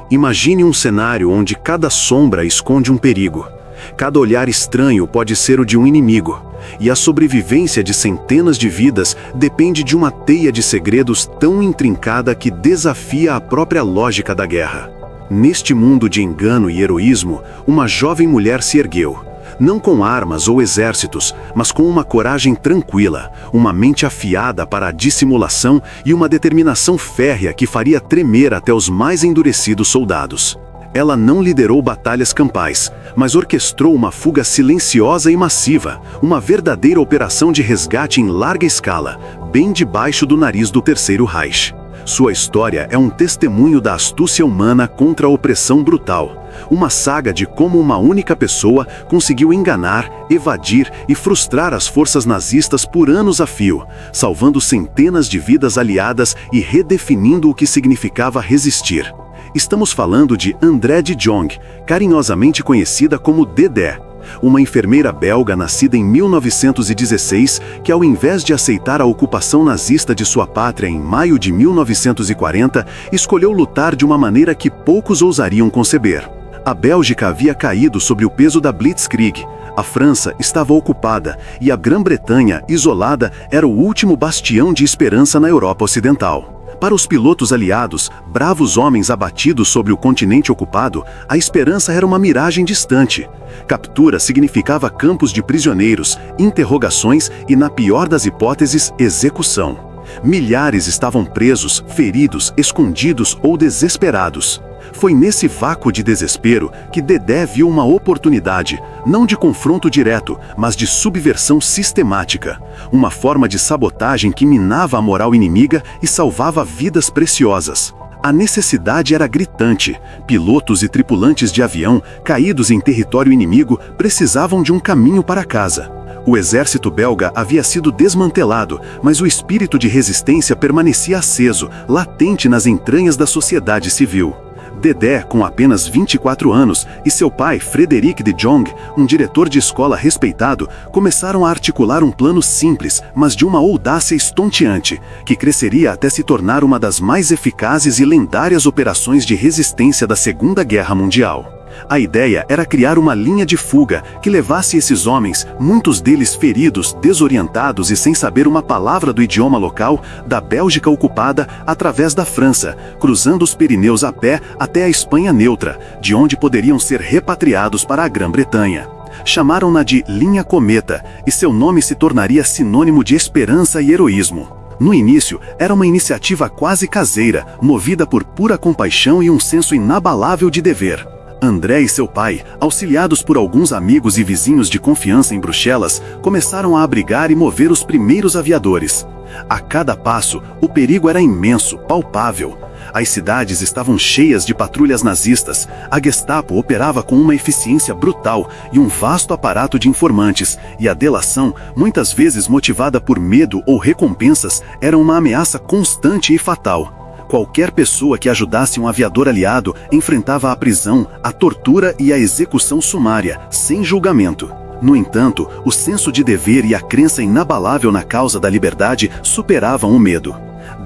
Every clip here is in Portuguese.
Imagine um cenário onde cada sombra esconde um perigo. Cada olhar estranho pode ser o de um inimigo, e a sobrevivência de centenas de vidas depende de uma teia de segredos tão intrincada que desafia a própria lógica da guerra. Neste mundo de engano e heroísmo, uma jovem mulher se ergueu, não com armas ou exércitos, mas com uma coragem tranquila, uma mente afiada para a dissimulação e uma determinação férrea que faria tremer até os mais endurecidos soldados. Ela não liderou batalhas campais, mas orquestrou uma fuga silenciosa e massiva, uma verdadeira operação de resgate em larga escala, bem debaixo do nariz do Terceiro Reich. Sua história é um testemunho da astúcia humana contra a opressão brutal, uma saga de como uma única pessoa conseguiu enganar, evadir e frustrar as forças nazistas por anos a fio, salvando centenas de vidas aliadas e redefinindo o que significava resistir. Estamos falando de André de Jong, carinhosamente conhecida como Dedé, uma enfermeira belga nascida em 1916 que, ao invés de aceitar a ocupação nazista de sua pátria em maio de 1940, escolheu lutar de uma maneira que poucos ousariam conceber. A Bélgica havia caído sob o peso da Blitzkrieg, a França estava ocupada e a Grã-Bretanha, isolada, era o último bastião de esperança na Europa Ocidental. Para os pilotos aliados, bravos homens abatidos sobre o continente ocupado, a esperança era uma miragem distante. Captura significava campos de prisioneiros, interrogações e, na pior das hipóteses, execução. Milhares estavam presos, feridos, escondidos ou desesperados. Foi nesse vácuo de desespero que Dedé viu uma oportunidade, não de confronto direto, mas de subversão sistemática. Uma forma de sabotagem que minava a moral inimiga e salvava vidas preciosas. A necessidade era gritante. Pilotos e tripulantes de avião, caídos em território inimigo, precisavam de um caminho para casa. O exército belga havia sido desmantelado, mas o espírito de resistência permanecia aceso, latente nas entranhas da sociedade civil. Dedé, com apenas 24 anos, e seu pai, Frederic de Jong, um diretor de escola respeitado, começaram a articular um plano simples, mas de uma audácia estonteante, que cresceria até se tornar uma das mais eficazes e lendárias operações de resistência da Segunda Guerra Mundial. A ideia era criar uma linha de fuga que levasse esses homens, muitos deles feridos, desorientados e sem saber uma palavra do idioma local, da Bélgica ocupada através da França, cruzando os Pirineus a pé até a Espanha neutra, de onde poderiam ser repatriados para a Grã-Bretanha. Chamaram-na de Linha Cometa, e seu nome se tornaria sinônimo de esperança e heroísmo. No início, era uma iniciativa quase caseira, movida por pura compaixão e um senso inabalável de dever. André e seu pai, auxiliados por alguns amigos e vizinhos de confiança em Bruxelas, começaram a abrigar e mover os primeiros aviadores. A cada passo, o perigo era imenso, palpável. As cidades estavam cheias de patrulhas nazistas, a Gestapo operava com uma eficiência brutal e um vasto aparato de informantes, e a delação, muitas vezes motivada por medo ou recompensas, era uma ameaça constante e fatal. Qualquer pessoa que ajudasse um aviador aliado enfrentava a prisão, a tortura e a execução sumária, sem julgamento. No entanto, o senso de dever e a crença inabalável na causa da liberdade superavam o medo.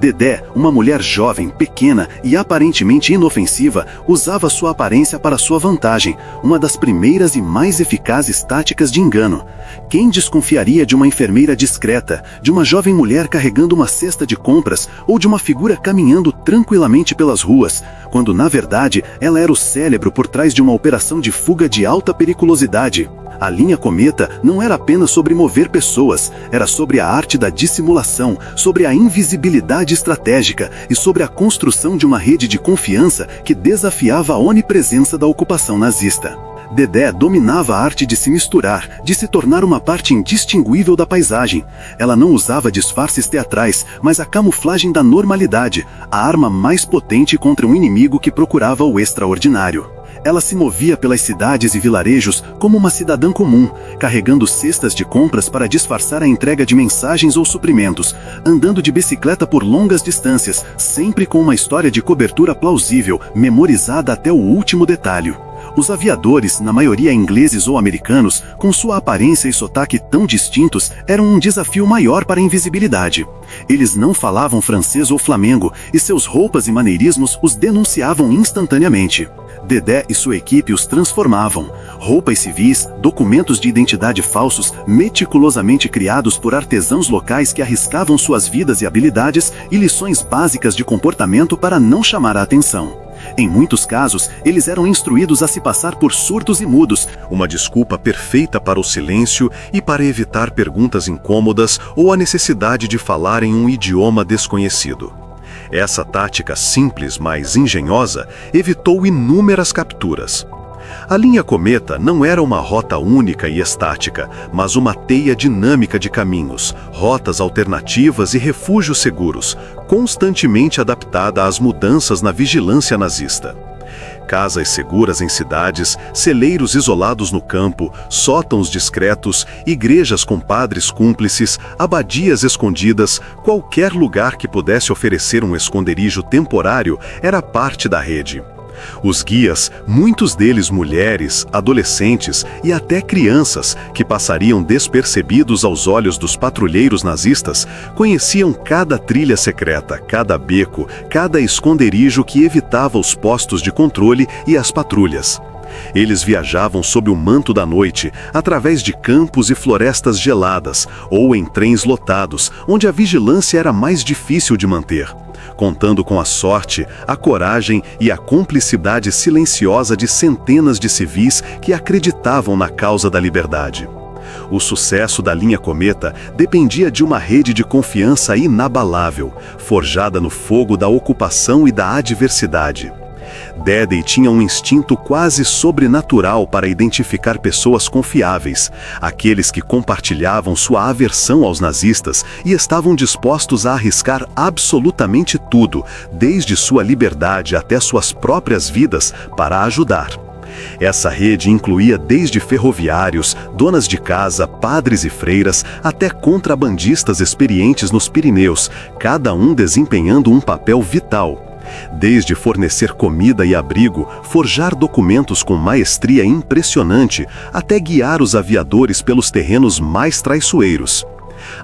Dedé, uma mulher jovem, pequena e aparentemente inofensiva, usava sua aparência para sua vantagem, uma das primeiras e mais eficazes táticas de engano. Quem desconfiaria de uma enfermeira discreta, de uma jovem mulher carregando uma cesta de compras ou de uma figura caminhando tranquilamente pelas ruas, quando na verdade ela era o cérebro por trás de uma operação de fuga de alta periculosidade? A linha Cometa não era apenas sobre mover pessoas, era sobre a arte da dissimulação, sobre a invisibilidade estratégica e sobre a construção de uma rede de confiança que desafiava a onipresença da ocupação nazista. Dedé dominava a arte de se misturar, de se tornar uma parte indistinguível da paisagem. Ela não usava disfarces teatrais, mas a camuflagem da normalidade, a arma mais potente contra um inimigo que procurava o extraordinário. Ela se movia pelas cidades e vilarejos como uma cidadã comum, carregando cestas de compras para disfarçar a entrega de mensagens ou suprimentos, andando de bicicleta por longas distâncias, sempre com uma história de cobertura plausível, memorizada até o último detalhe. Os aviadores, na maioria ingleses ou americanos, com sua aparência e sotaque tão distintos, eram um desafio maior para a invisibilidade. Eles não falavam francês ou flamengo, e seus roupas e maneirismos os denunciavam instantaneamente. Dedé e sua equipe os transformavam. Roupas civis, documentos de identidade falsos, meticulosamente criados por artesãos locais que arriscavam suas vidas e habilidades, e lições básicas de comportamento para não chamar a atenção. Em muitos casos, eles eram instruídos a se passar por surdos e mudos, uma desculpa perfeita para o silêncio e para evitar perguntas incômodas ou a necessidade de falar em um idioma desconhecido. Essa tática simples, mas engenhosa, evitou inúmeras capturas. A linha Cometa não era uma rota única e estática, mas uma teia dinâmica de caminhos, rotas alternativas e refúgios seguros, constantemente adaptada às mudanças na vigilância nazista. Casas seguras em cidades, celeiros isolados no campo, sótãos discretos, igrejas com padres cúmplices, abadias escondidas, qualquer lugar que pudesse oferecer um esconderijo temporário era parte da rede. Os guias, muitos deles mulheres, adolescentes e até crianças, que passariam despercebidos aos olhos dos patrulheiros nazistas, conheciam cada trilha secreta, cada beco, cada esconderijo que evitava os postos de controle e as patrulhas. Eles viajavam sob o manto da noite, através de campos e florestas geladas, ou em trens lotados, onde a vigilância era mais difícil de manter, contando com a sorte, a coragem e a cumplicidade silenciosa de centenas de civis que acreditavam na causa da liberdade. O sucesso da linha Cometa dependia de uma rede de confiança inabalável, forjada no fogo da ocupação e da adversidade. Dedé tinha um instinto quase sobrenatural para identificar pessoas confiáveis, aqueles que compartilhavam sua aversão aos nazistas e estavam dispostos a arriscar absolutamente tudo, desde sua liberdade até suas próprias vidas, para ajudar. Essa rede incluía desde ferroviários, donas de casa, padres e freiras, até contrabandistas experientes nos Pirineus, cada um desempenhando um papel vital. Desde fornecer comida e abrigo, forjar documentos com maestria impressionante, até guiar os aviadores pelos terrenos mais traiçoeiros.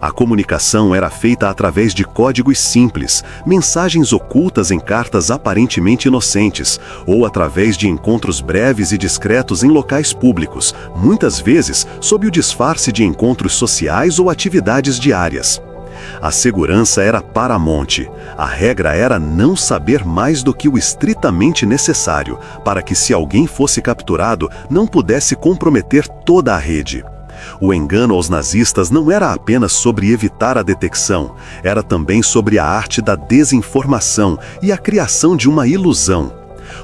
A comunicação era feita através de códigos simples, mensagens ocultas em cartas aparentemente inocentes, ou através de encontros breves e discretos em locais públicos, muitas vezes sob o disfarce de encontros sociais ou atividades diárias. A segurança era paramount. A regra era não saber mais do que o estritamente necessário, para que, se alguém fosse capturado, não pudesse comprometer toda a rede. O engano aos nazistas não era apenas sobre evitar a detecção, era também sobre a arte da desinformação e a criação de uma ilusão.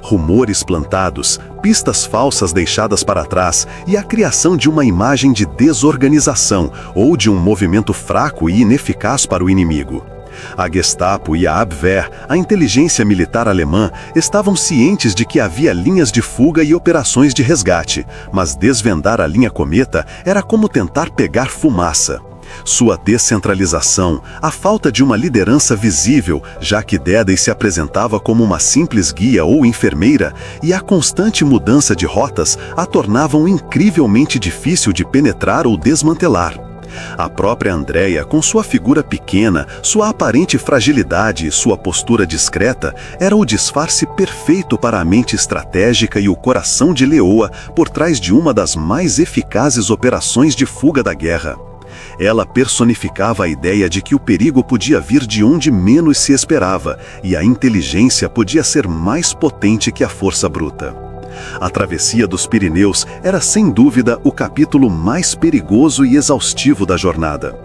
Rumores plantados, pistas falsas deixadas para trás e a criação de uma imagem de desorganização ou de um movimento fraco e ineficaz para o inimigo. A Gestapo e a Abwehr, a inteligência militar alemã, estavam cientes de que havia linhas de fuga e operações de resgate, mas desvendar a linha Cometa era como tentar pegar fumaça. Sua descentralização, a falta de uma liderança visível, já que Dedé se apresentava como uma simples guia ou enfermeira, e a constante mudança de rotas a tornavam incrivelmente difícil de penetrar ou desmantelar. A própria Andréia, com sua figura pequena, sua aparente fragilidade e sua postura discreta, era o disfarce perfeito para a mente estratégica e o coração de leoa por trás de uma das mais eficazes operações de fuga da guerra. Ela personificava a ideia de que o perigo podia vir de onde menos se esperava e a inteligência podia ser mais potente que a força bruta. A travessia dos Pirineus era sem dúvida o capítulo mais perigoso e exaustivo da jornada.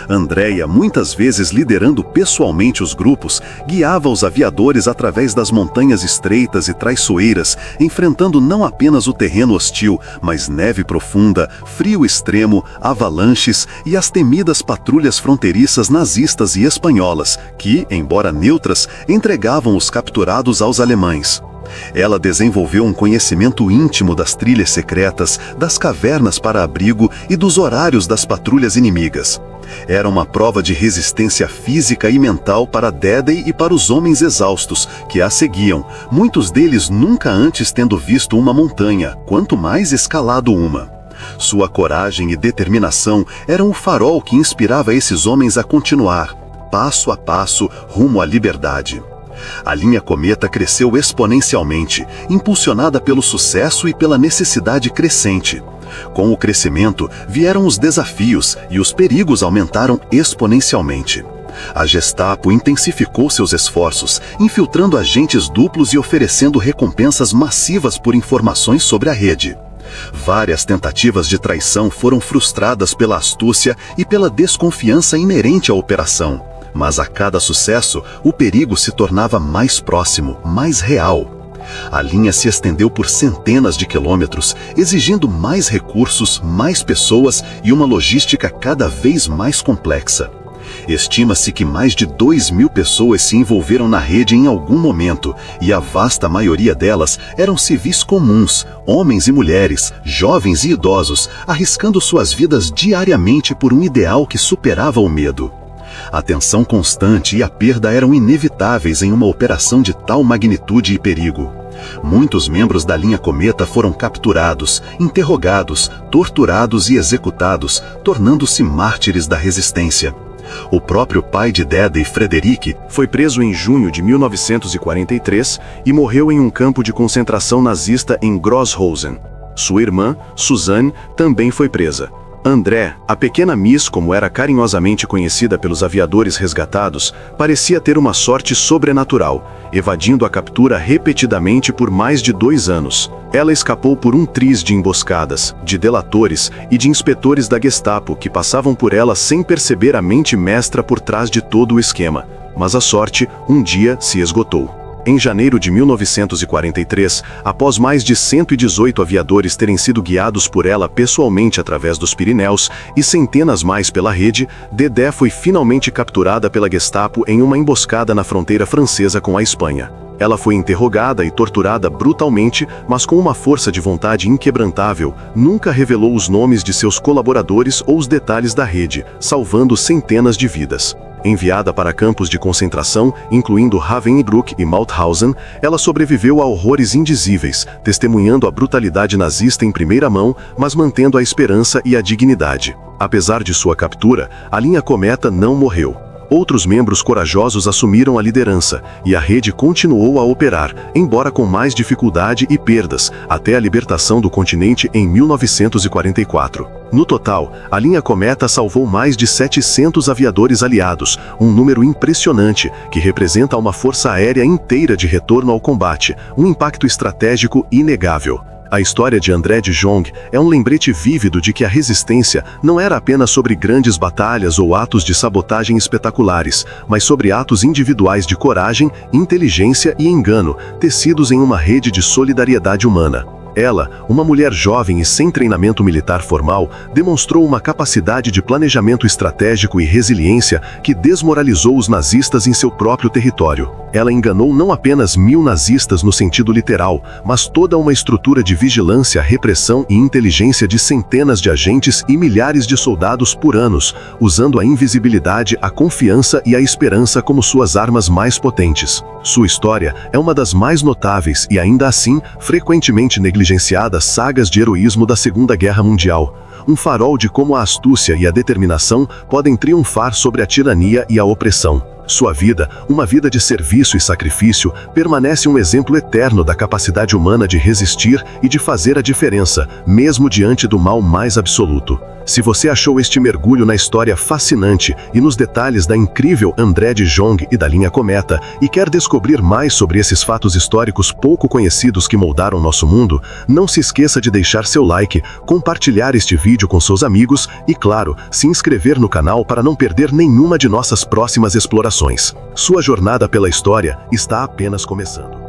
Andréia, muitas vezes liderando pessoalmente os grupos, guiava os aviadores através das montanhas estreitas e traiçoeiras, enfrentando não apenas o terreno hostil, mas neve profunda, frio extremo, avalanches e as temidas patrulhas fronteiriças nazistas e espanholas, que, embora neutras, entregavam os capturados aos alemães. Ela desenvolveu um conhecimento íntimo das trilhas secretas, das cavernas para abrigo e dos horários das patrulhas inimigas. Era uma prova de resistência física e mental para Dadday e para os homens exaustos que a seguiam, muitos deles nunca antes tendo visto uma montanha, quanto mais escalado uma. Sua coragem e determinação eram o farol que inspirava esses homens a continuar, passo a passo, rumo à liberdade. A linha Cometa cresceu exponencialmente, impulsionada pelo sucesso e pela necessidade crescente. Com o crescimento, vieram os desafios e os perigos aumentaram exponencialmente. A Gestapo intensificou seus esforços, infiltrando agentes duplos e oferecendo recompensas massivas por informações sobre a rede. Várias tentativas de traição foram frustradas pela astúcia e pela desconfiança inerente à operação. Mas a cada sucesso, o perigo se tornava mais próximo, mais real. A linha se estendeu por centenas de quilômetros, exigindo mais recursos, mais pessoas e uma logística cada vez mais complexa. Estima-se que mais de 2.000 pessoas se envolveram na rede em algum momento, e a vasta maioria delas eram civis comuns, homens e mulheres, jovens e idosos, arriscando suas vidas diariamente por um ideal que superava o medo. A tensão constante e a perda eram inevitáveis em uma operação de tal magnitude e perigo. Muitos membros da linha Cometa foram capturados, interrogados, torturados e executados, tornando-se mártires da resistência. O próprio pai de Dadday, Frederick, foi preso em junho de 1943 e morreu em um campo de concentração nazista em Grosshausen. Sua irmã, Suzanne, também foi presa. André, a pequena Miss, como era carinhosamente conhecida pelos aviadores resgatados, parecia ter uma sorte sobrenatural, evadindo a captura repetidamente por mais de 2 anos. Ela escapou por um triz de emboscadas, de delatores e de inspetores da Gestapo que passavam por ela sem perceber a mente mestra por trás de todo o esquema. Mas a sorte, um dia, se esgotou. Em janeiro de 1943, após mais de 118 aviadores terem sido guiados por ela pessoalmente através dos Pirineus e centenas mais pela rede, Dedé foi finalmente capturada pela Gestapo em uma emboscada na fronteira francesa com a Espanha. Ela foi interrogada e torturada brutalmente, mas com uma força de vontade inquebrantável, nunca revelou os nomes de seus colaboradores ou os detalhes da rede, salvando centenas de vidas. Enviada para campos de concentração, incluindo Ravensbrück e Mauthausen, ela sobreviveu a horrores indizíveis, testemunhando a brutalidade nazista em primeira mão, mas mantendo a esperança e a dignidade. Apesar de sua captura, a linha Cometa não morreu. Outros membros corajosos assumiram a liderança, e a rede continuou a operar, embora com mais dificuldade e perdas, até a libertação do continente em 1944. No total, a linha Cometa salvou mais de 700 aviadores aliados, um número impressionante, que representa uma força aérea inteira de retorno ao combate, um impacto estratégico inegável. A história de André de Jong é um lembrete vívido de que a resistência não era apenas sobre grandes batalhas ou atos de sabotagem espetaculares, mas sobre atos individuais de coragem, inteligência e engano, tecidos em uma rede de solidariedade humana. Ela, uma mulher jovem e sem treinamento militar formal, demonstrou uma capacidade de planejamento estratégico e resiliência que desmoralizou os nazistas em seu próprio território. Ela enganou não apenas 1000 nazistas no sentido literal, mas toda uma estrutura de vigilância, repressão e inteligência de centenas de agentes e milhares de soldados por anos, usando a invisibilidade, a confiança e a esperança como suas armas mais potentes. Sua história é uma das mais notáveis e, ainda assim, frequentemente negligenciadas sagas de heroísmo da Segunda Guerra Mundial. Um farol de como a astúcia e a determinação podem triunfar sobre a tirania e a opressão. Sua vida, uma vida de serviço e sacrifício, permanece um exemplo eterno da capacidade humana de resistir e de fazer a diferença, mesmo diante do mal mais absoluto. Se você achou este mergulho na história fascinante e nos detalhes da incrível André de Jong e da linha Cometa, e quer descobrir mais sobre esses fatos históricos pouco conhecidos que moldaram nosso mundo, não se esqueça de deixar seu like, compartilhar este vídeo com seus amigos e, claro, se inscrever no canal para não perder nenhuma de nossas próximas explorações. Sua jornada pela história está apenas começando.